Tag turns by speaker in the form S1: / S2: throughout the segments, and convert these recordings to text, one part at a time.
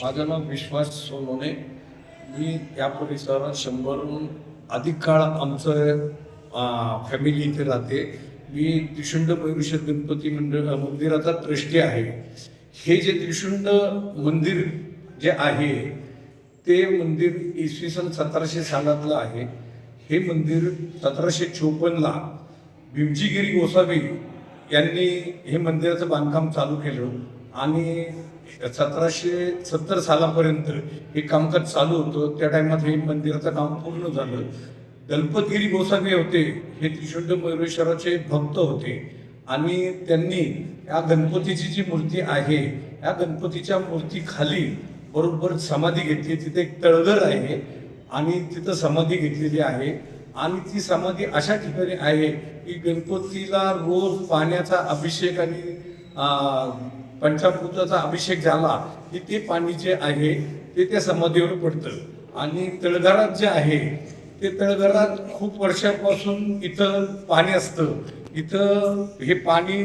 S1: माझं नाव विश्वास सोनोने. मी या परिसरात 100हून अधिक काळ आमचं फॅमिली इथे राहते. मी त्रिशुंड मयुरेश्वर गणपती मंदिराचा ट्रस्टी आहे. हे जे त्रिशुंड मंदिर जे आहे ते मंदिर इसवी सन 1700 सालातलं आहे. हे मंदिर 1754ला भीमजीगिरी गोसावी यांनी हे मंदिराचं बांधकाम चालू केलं आणि 1770 सालापर्यंत हे कामकाज चालू होतं. त्या टाइमात हे मंदिराचं काम पूर्ण झालं. दलपतगिरी गोसावी होते, हे त्रिशुंड मयुरेश्वराचे भक्त होते आणि त्यांनी या गणपतीची जी मूर्ती आहे या गणपतीच्या मूर्ती खाली बरोबर समाधी घेतली. तिथे एक तळघर आहे आणि तिथं समाधी घेतलेली आहे आणि ती समाधी अशा ठिकाणी आहे की गणपतीला रोज पाण्याचा अभिषेक आणि पंचामृताचा अभिषेक झाला की ते पाणी जे आहे ते त्या समाधीवर पडतं. आणि तळघरात जे आहे ते तळघरात खूप वर्षापासून इथं पाणी असतं. इथं हे पाणी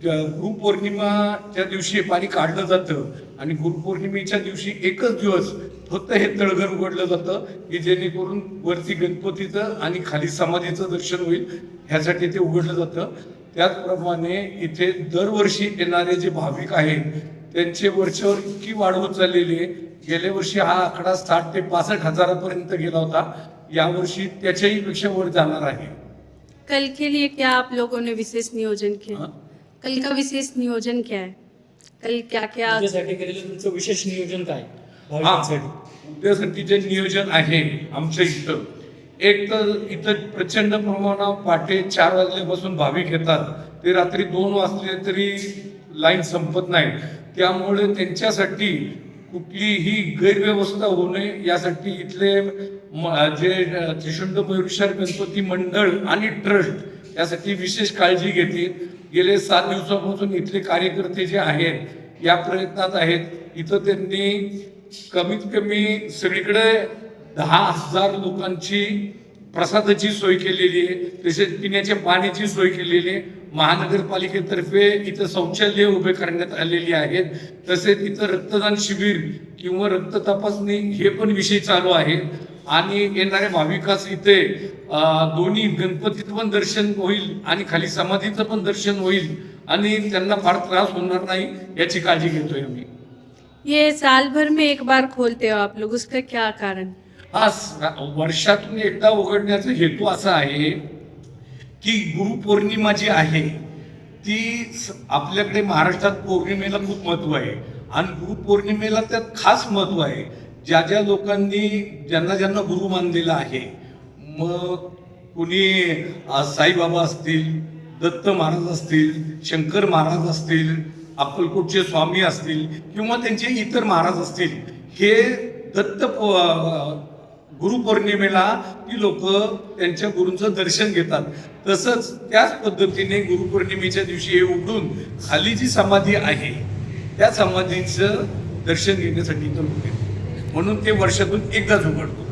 S1: गुरुपौर्णिमाच्या दिवशी पाणी काढलं जातं आणि गुरुपौर्णिमेच्या दिवशी एकच दिवस फक्त हे तळघर उघडलं जातं की जेणेकरून वरती गणपतीचं आणि खाली समाधीचं दर्शन होईल ह्यासाठी ते उघडलं जातं. त्याचप्रमाणे इथे दरवर्षी येणारे जे भाविक आहेत त्यांचे वरच्यावर इतकी वाढ होत चाललेली आहे. गेल्या वर्षी हा आकडा 60 ते 65 हजारापर्यंत गेला होता. यावर्षी त्याच्याही पेक्षा वर जाणार आहे.
S2: कल के लिए क्या आप लोगों ने विशेष नियोजन किया? कल का विशेष नियोजन क्या है? कल क्या क्या
S3: उद्यासाठी केलेलं तुमचं विशेष नियोजन काय भाविकांसाठी?
S1: उद्यासाठी जे नियोजन आहे आमच्या इथं, एक तर इथं प्रचंड प्रमाणात पहाटे 4 वाजल्यापासून भाविक येतात. ते रात्री 2 वाजले तरी लाईन संपत नाही. त्यामुळे त्यांच्यासाठी कुठलीही गैरव्यवस्था होऊ नये यासाठी इथले जे त्रिशुंड मयुरेश्वर गणपती मंडळ आणि ट्रस्ट यासाठी विशेष काळजी घेते. गेले 7 दिवसापासून इथले कार्यकर्ते जे आहेत या प्रयत्नात आहेत. इथं त्यांनी कमीत कमी सगळीकडे 10,000 लोकांची प्रसादाची सोय केलेली आहे. तसेच पिण्याच्या पाण्याची सोय केलेली आहे. महानगरपालिकेतर्फे इथं शौचालय उभे करण्यात आलेली आहेत. तसेच इथं रक्तदान शिबिर किंवा रक्त तपासणी हे पण विषय चालू आहे आणि येणाऱ्या भाविकास इथे दोन्ही गणपतीचं पण दर्शन होईल आणि खाली समाधीचं पण दर्शन होईल आणि त्यांना फार त्रास होणार नाही याची काळजी घेतोय आम्ही.
S2: ये साल भर में एक बार खोलते हो आप लोग, उसका क्या कारण?
S1: हा वर्षातून एकदा उघडण्याचा हेतू असा आहे की गुरुपौर्णिमा जी आहे ती आपल्याकडे महाराष्ट्रात पौर्णिमेला खूप महत्व आहे आणि गुरुपौर्णिमेला त्यात खास महत्व आहे. ज्या ज्या लोकांनी ज्यांना गुरु मानलेला आहे, मग कुणी साईबाबा असतील, दत्त महाराज असतील, शंकर महाराज असतील, अक्कलकोटचे स्वामी असतील किंवा त्यांचे इतर महाराज असतील, हे दत्त गुरुपौर्णिमेला ती लोक त्यांच्या गुरूंचं दर्शन घेतात. तसंच त्याच पद्धतीने गुरुपौर्णिमेच्या दिवशी हे उघडून खाली जी समाधी आहे त्या समाधीचं दर्शन घेण्यासाठी इथं लोक येतात. म्हणून ते वर्षातून एकदाच उघडतो.